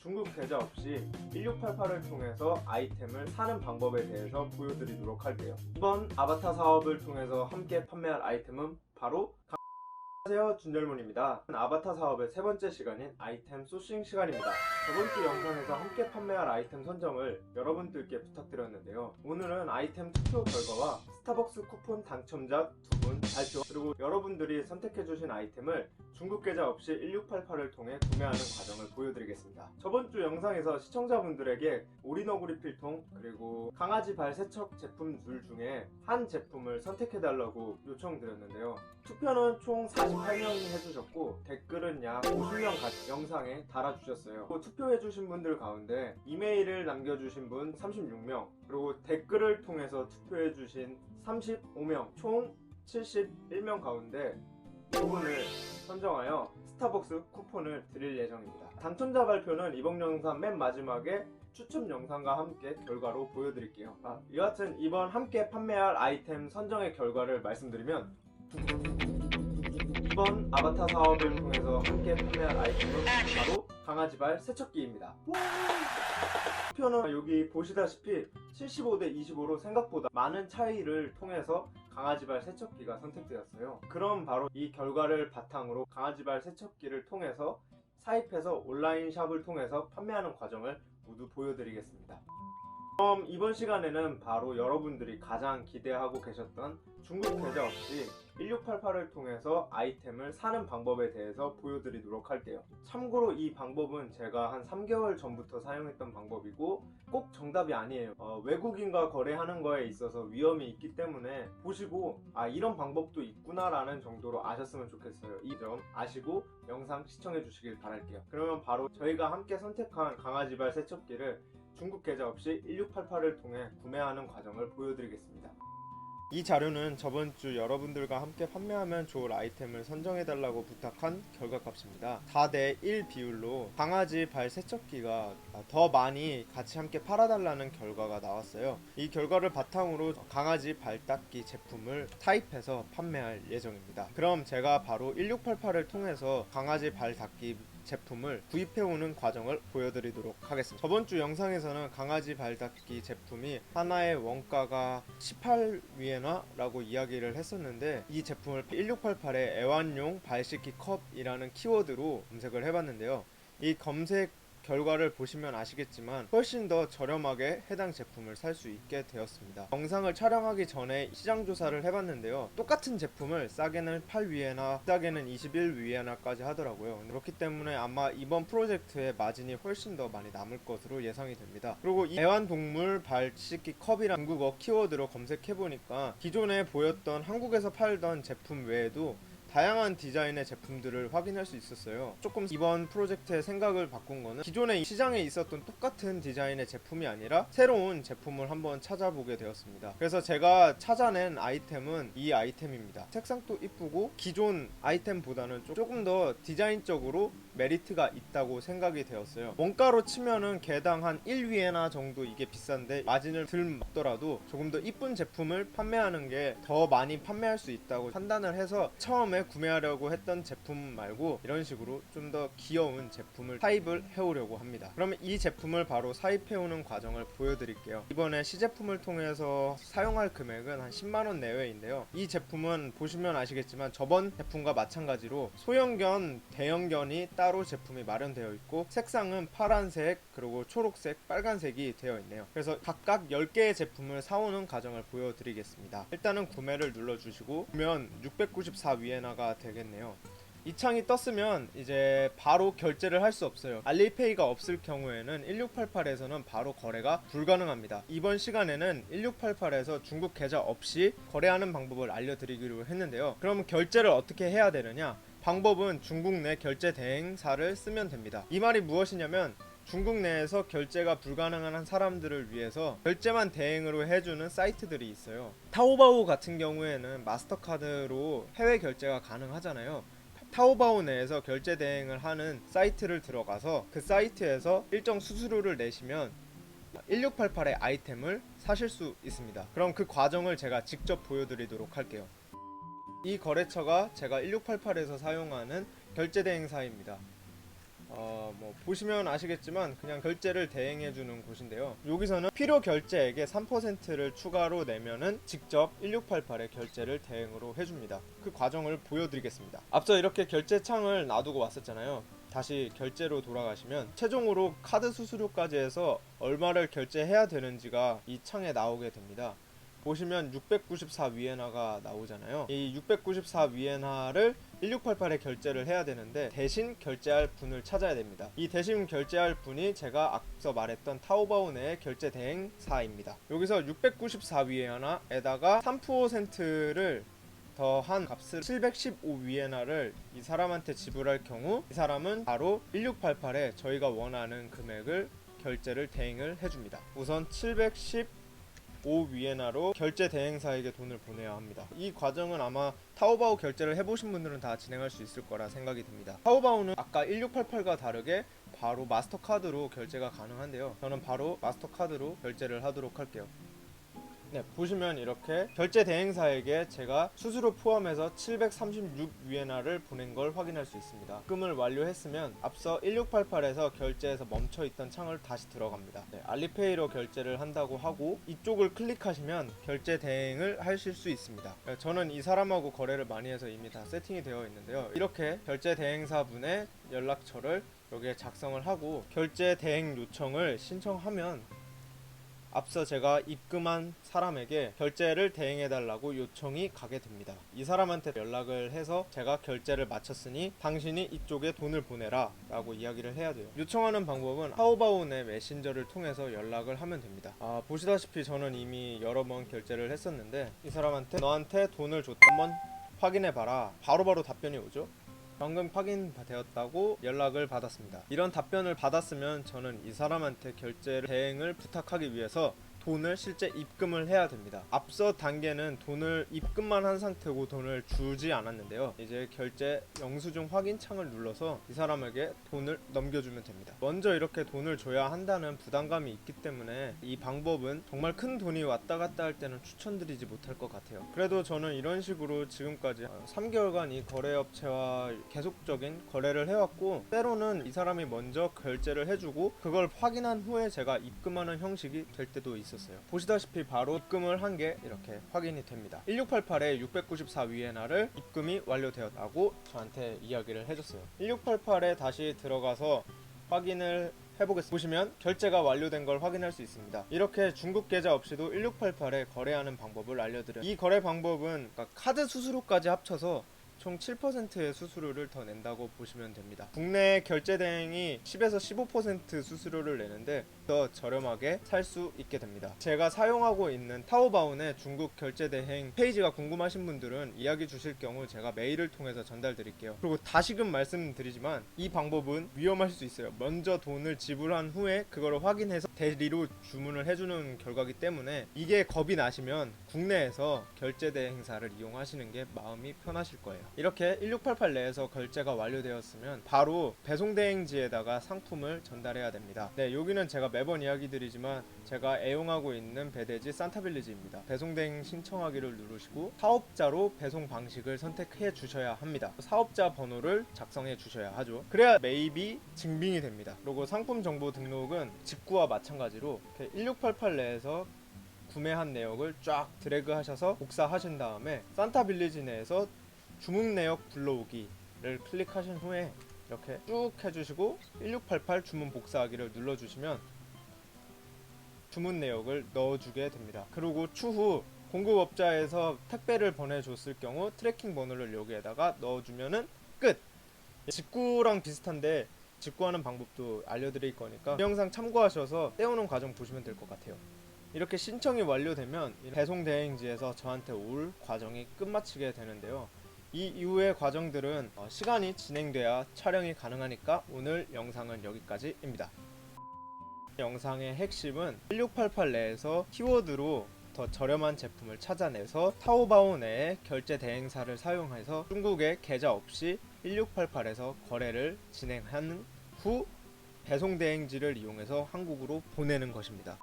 중국 계좌 없이 1688을 통해서 아이템을 사는 방법에 대해서 보여드리도록 할게요. 이번 아바타 사업을 통해서 함께 판매할 아이템은 바로 안녕하세요, 준절문입니다. 아바타 사업의 세 번째 시간인 아이템 소싱 시간입니다. 저번주 영상에서 함께 판매할 아이템 선정을 여러분들께 부탁드렸는데요. 오늘은 아이템 투표 결과와 스타벅스 쿠폰 당첨자 2분 발표, 그리고 여러분들이 선택해주신 아이템을 중국 계좌 없이 1688을 통해 구매하는 과정을 보여드리겠습니다. 저번주 영상에서 시청자분들에게 올인어구리 필통 그리고 강아지 발 세척 제품 둘 중에 한 제품을 선택해달라고 요청드렸는데요. 투표는 총 48명이 해주셨고 댓글은 약 50명 영상에 달아주셨어요. 투표해주신 분들 가운데 이메일을 남겨주신 분 36명, 그리고 댓글을 통해서 투표해주신 35명, 총 71명 가운데 2분을 선정하여 스타벅스 쿠폰을 드릴 예정입니다. 당첨자 발표는 이번 영상 맨 마지막에 추첨 영상과 함께 결과로 보여드릴게요. 여하튼 이번 함께 판매할 아이템 선정의 결과를 말씀드리면, 이번 아바타 사업을 통해서 함께 판매할 아이템은 바로 강아지발 세척기입니다. 투표는 여기 보시다시피 75대 25로 생각보다 많은 차이를 통해서 강아지발 세척기가 선택되었어요. 그럼 바로 이 결과를 바탕으로 강아지발 세척기를 통해서 사입해서 온라인 샵을 통해서 판매하는 과정을 모두 보여드리겠습니다. 그럼 이번 시간에는 바로 여러분들이 가장 기대하고 계셨던 중국 계좌 없이 1688을 통해서 아이템을 사는 방법에 대해서 보여드리도록 할게요. 참고로 이 방법은 제가 한 3개월 전부터 사용했던 방법이고 꼭 정답이 아니에요. 외국인과 거래하는 거에 있어서 위험이 있기 때문에 보시고 이런 방법도 있구나 라는 정도로 아셨으면 좋겠어요. 이 점 아시고 영상 시청해 주시길 바랄게요. 그러면 바로 저희가 함께 선택한 강아지발 세척기를 중국 계좌 없이 1688을 통해 구매하는 과정을 보여드리겠습니다. 이 자료는 저번주 여러분들과 함께 판매하면 좋을 아이템을 선정해달라고 부탁한 결과값입니다. 4대1 비율로 강아지 발 세척기가 더 많이 같이 함께 팔아달라는 결과가 나왔어요. 이 결과를 바탕으로 강아지 발 닦기 제품을 타입해서 판매할 예정입니다. 그럼 제가 바로 1688을 통해서 강아지 발 닦기 제품을 구입해오는 과정을 보여드리도록 하겠습니다. 저번주 영상에서는 강아지 발 닦기 제품이 하나의 원가가 18위에나라고 이야기를 했었는데, 이 제품을 1688의 애완용 발 씻기 컵이라는 키워드로 검색을 해봤는데요. 이 검색 결과를 보시면 아시겠지만 훨씬 더 저렴하게 해당 제품을 살 수 있게 되었습니다. 영상을 촬영하기 전에 시장 조사를 해봤는데요. 똑같은 제품을 싸게는 8위에나 싸게는 21위에나까지 하더라고요. 그렇기 때문에 아마 이번 프로젝트의 마진이 훨씬 더 많이 남을 것으로 예상이 됩니다. 그리고 이 애완동물 발 씻기 컵이란 중국어 키워드로 검색해보니까 기존에 보였던 한국에서 팔던 제품 외에도 다양한 디자인의 제품들을 확인할 수 있었어요. 조금 이번 프로젝트의 생각을 바꾼 거는 기존에 시장에 있었던 똑같은 디자인의 제품이 아니라 새로운 제품을 한번 찾아보게 되었습니다. 그래서 제가 찾아낸 아이템은 이 아이템입니다. 색상도 이쁘고 기존 아이템보다는 조금 더 디자인적으로 메리트가 있다고 생각이 되었어요. 원가로 치면은 개당 한 1위에나 정도 이게 비싼데 마진을 덜 먹더라도 조금 더 이쁜 제품을 판매하는 게 더 많이 판매할 수 있다고 판단을 해서 처음에 구매하려고 했던 제품 말고 이런 식으로 좀 더 귀여운 제품을 사입을 해오려고 합니다. 그러면 이 제품을 바로 사입해오는 과정을 보여드릴게요. 이번에 시제품을 통해서 사용할 금액은 한 10만원 내외인데요. 이 제품은 보시면 아시겠지만 저번 제품과 마찬가지로 소형견, 대형견이 따로 제품이 마련되어 있고 색상은 파란색, 그리고 초록색, 빨간색이 되어 있네요. 그래서 각각 10개의 제품을 사오는 과정을 보여드리겠습니다. 일단은 구매를 눌러주시고 보면 694위에나가 되겠네요. 이 창이 떴으면 이제 바로 결제를 할 수 없어요. 알리페이가 없을 경우에는 1688에서는 바로 거래가 불가능합니다. 이번 시간에는 1688에서 중국 계좌 없이 거래하는 방법을 알려드리기로 했는데요. 그럼 결제를 어떻게 해야 되느냐? 방법은 중국 내 결제 대행사를 쓰면 됩니다. 이 말이 무엇이냐면 중국 내에서 결제가 불가능한 사람들을 위해서 결제만 대행으로 해주는 사이트들이 있어요. 타오바오 같은 경우에는 마스터카드로 해외 결제가 가능하잖아요. 타오바오 내에서 결제 대행을 하는 사이트를 들어가서 그 사이트에서 일정 수수료를 내시면 1688의 아이템을 사실 수 있습니다. 그럼 그 과정을 제가 직접 보여드리도록 할게요. 이 거래처가 제가 1688에서 사용하는 결제 대행사입니다. 보시면 아시겠지만 그냥 결제를 대행해주는 곳인데요. 여기서는 필요 결제액의 3%를 추가로 내면은 직접 1688에 결제를 대행으로 해줍니다. 그 과정을 보여드리겠습니다. 앞서 이렇게 결제 창을 놔두고 왔었잖아요. 다시 결제로 돌아가시면 최종으로 카드 수수료까지 해서 얼마를 결제해야 되는지가 이 창에 나오게 됩니다. 보시면 694위에나가 나오잖아요. 이 694위에나를 1688에 결제를 해야 되는데 대신 결제할 분을 찾아야 됩니다. 이 대신 결제할 분이 제가 앞서 말했던 타오바오 내의 결제 대행사입니다. 여기서 694위에나에다가 3%를 더한 값을 715위에나를 이 사람한테 지불할 경우 이 사람은 바로 1688에 저희가 원하는 금액을 결제를 대행을 해줍니다. 우선 715위에나로 결제 대행사에게 돈을 보내야 합니다. 이 과정은 아마 타오바오 결제를 해보신 분들은 다 진행할 수 있을 거라 생각이 듭니다. 타오바오는 아까 1688과 다르게 바로 마스터카드로 결제가 가능한데요. 저는 바로 마스터카드로 결제를 하도록 할게요. 네, 보시면 이렇게 결제 대행사에게 제가 수수료 포함해서 736위에나를 보낸 걸 확인할 수 있습니다. 입금을 완료했으면 앞서 1688에서 결제에서 멈춰있던 창을 다시 들어갑니다. 네, 알리페이로 결제를 한다고 하고 이쪽을 클릭하시면 결제 대행을 하실 수 있습니다. 네, 저는 이 사람하고 거래를 많이 해서 이미 다 세팅이 되어 있는데요. 이렇게 결제 대행사 분의 연락처를 여기에 작성을 하고 결제 대행 요청을 신청하면 앞서 제가 입금한 사람에게 결제를 대행해달라고 요청이 가게 됩니다. 이 사람한테 연락을 해서 제가 결제를 마쳤으니 당신이 이쪽에 돈을 보내라 라고 이야기를 해야 돼요. 요청하는 방법은 타오바오 내 메신저를 통해서 연락을 하면 됩니다. 보시다시피 저는 이미 여러 번 결제를 했었는데 이 사람한테 너한테 돈을 줬다 한번 확인해봐라 바로바로 답변이 오죠. 방금 확인되었다고 연락을 받았습니다. 이런 답변을 받았으면 저는 이 사람한테 결제 대행을 부탁하기 위해서 돈을 실제 입금을 해야 됩니다. 앞서 단계는 돈을 입금만 한 상태고 돈을 주지 않았는데요. 이제 결제 영수증 확인 창을 눌러서 이 사람에게 돈을 넘겨주면 됩니다. 먼저 이렇게 돈을 줘야 한다는 부담감이 있기 때문에 이 방법은 정말 큰 돈이 왔다 갔다 할 때는 추천드리지 못할 것 같아요. 그래도 저는 이런 식으로 지금까지 3개월간 이 거래업체와 계속적인 거래를 해왔고 때로는 이 사람이 먼저 결제를 해주고 그걸 확인한 후에 제가 입금하는 형식이 될 때도 있어요. 보시다시피 바로 입금을 한 게 이렇게 확인이 됩니다. 1688에 694위에나를 입금이 완료되었다고 저한테 이야기를 해줬어요. 1688에 다시 들어가서 확인을 해보겠습니다. 보시면 결제가 완료된 걸 확인할 수 있습니다. 이렇게 중국 계좌 없이도 1688에 거래하는 방법을 알려드려요. 이 거래 방법은 카드 수수료까지 합쳐서 총 7%의 수수료를 더 낸다고 보시면 됩니다. 국내 결제 대행이 10에서 15% 수수료를 내는데 더 저렴하게 살 수 있게 됩니다. 제가 사용하고 있는 타오바오 내 중국 결제 대행 페이지가 궁금하신 분들은 이야기 주실 경우 제가 메일을 통해서 전달 드릴게요. 그리고 다시금 말씀드리지만 이 방법은 위험할 수 있어요. 먼저 돈을 지불한 후에 그걸 확인해서 대리로 주문을 해주는 결과이기 때문에 이게 겁이 나시면 국내에서 결제 대행사를 이용하시는 게 마음이 편하실 거예요. 이렇게 1688 내에서 결제가 완료되었으면 바로 배송대행지에다가 상품을 전달해야 됩니다. 네, 여기는 제가 매번 이야기 드리지만 제가 애용하고 있는 배대지 산타빌리지입니다. 배송대행 신청하기를 누르시고 사업자로 배송 방식을 선택해 주셔야 합니다. 사업자 번호를 작성해 주셔야 하죠. 그래야 매입이 증빙이 됩니다. 그리고 상품 정보 등록은 직구와 마찬가지로 1688 내에서 구매한 내역을 쫙 드래그 하셔서 복사하신 다음에 산타빌리지 내에서 주문 내역 불러오기를 클릭하신 후에 이렇게 쭉 해주시고 1688 주문 복사하기를 눌러주시면 주문 내역을 넣어주게 됩니다. 그리고 추후 공급업자에서 택배를 보내줬을 경우 트래킹 번호를 여기에다가 넣어주면은 끝! 직구랑 비슷한데 직구하는 방법도 알려드릴 거니까 이 영상 참고하셔서 떼우는 과정 보시면 될 것 같아요. 이렇게 신청이 완료되면 배송 대행지에서 저한테 올 과정이 끝마치게 되는데요. 이 이후의 과정들은 시간이 진행돼야 촬영이 가능하니까 오늘 영상은 여기까지입니다. 영상의 핵심은 1688 내에서 키워드로 더 저렴한 제품을 찾아내서 타오바오 내에 결제 대행사를 사용해서 중국에 계좌 없이 1688에서 거래를 진행하는 후 배송 대행지를 이용해서 한국으로 보내는 것입니다.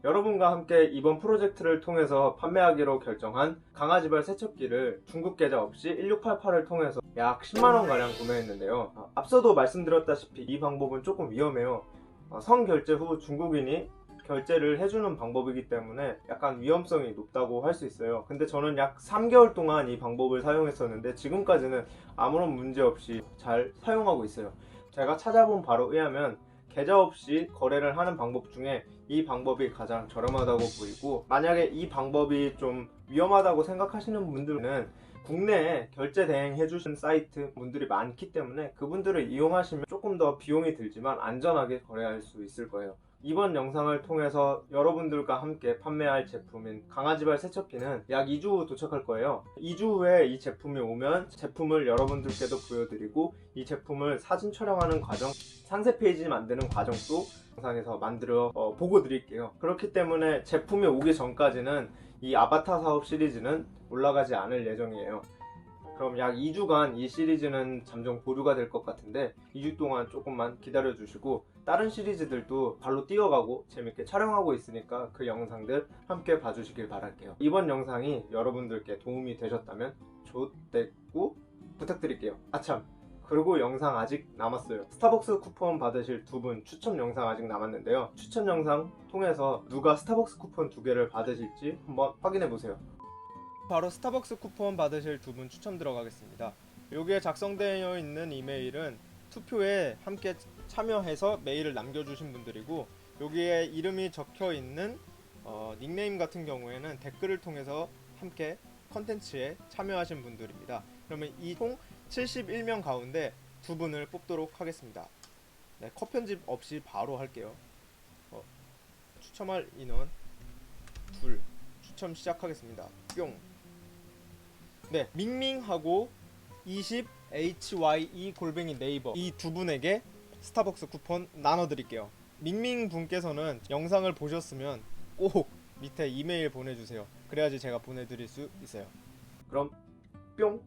여러분과 함께 이번 프로젝트를 통해서 판매하기로 결정한 강아지발 세척기를 중국 계좌 없이 1688을 통해서 약 10만원 가량 구매했는데요. 앞서도 말씀드렸다시피 이 방법은 조금 위험해요. 성결제 후 중국인이 결제를 해주는 방법이기 때문에 약간 위험성이 높다고 할 수 있어요. 근데 저는 약 3개월 동안 이 방법을 사용했었는데 지금까지는 아무런 문제 없이 잘 사용하고 있어요. 제가 찾아본 바로 의하면 계좌 없이 거래를 하는 방법 중에 이 방법이 가장 저렴하다고 보이고, 만약에 이 방법이 좀 위험하다고 생각하시는 분들은 국내에 결제 대행 해주신 사이트 분들이 많기 때문에 그분들을 이용하시면 조금 더 비용이 들지만 안전하게 거래할 수 있을 거예요. 이번 영상을 통해서 여러분들과 함께 판매할 제품인 강아지발 세척기는 약 2주 후 도착할 거예요. 2주 후에 이 제품이 오면 제품을 여러분들께도 보여드리고, 이 제품을 사진 촬영하는 과정, 상세 페이지 만드는 과정도 영상에서 만들어 보고 드릴게요. 그렇기 때문에 제품이 오기 전까지는 이 아바타 사업 시리즈는 올라가지 않을 예정이에요. 그럼 약 2주간 이 시리즈는 잠정 보류가 될 것 같은데 2주 동안 조금만 기다려 주시고, 다른 시리즈들도 발로 뛰어가고 재밌게 촬영하고 있으니까 그 영상들 함께 봐주시길 바랄게요. 이번 영상이 여러분들께 도움이 되셨다면 좋댓구 부탁드릴게요. 아참, 그리고 영상 아직 남았어요. 스타벅스 쿠폰 받으실 2분 추첨 영상 아직 남았는데요. 추첨 영상 통해서 누가 스타벅스 쿠폰 2개를 받으실지 한번 확인해 보세요. 바로 스타벅스 쿠폰 받으실 2분 추첨 들어가겠습니다. 여기에 작성되어 있는 이메일은 투표에 함께 참여해서 메일을 남겨주신 분들이고, 여기에 이름이 적혀 있는 닉네임 같은 경우에는 댓글을 통해서 함께 컨텐츠에 참여하신 분들입니다. 그러면 이 총 71명 가운데 2분을 뽑도록 하겠습니다. 네, 컷 편집 없이 바로 할게요. 추첨할 인원 2 추첨 시작하겠습니다. 뿅. 네, 밍밍하고 20 HYE 골뱅이 네이버, 이 2분에게 스타벅스 쿠폰 나눠드릴게요. 밍밍 분께서는 영상을 보셨으면 꼭 밑에 이메일 보내주세요. 그래야지 제가 보내드릴 수 있어요. 그럼 뿅.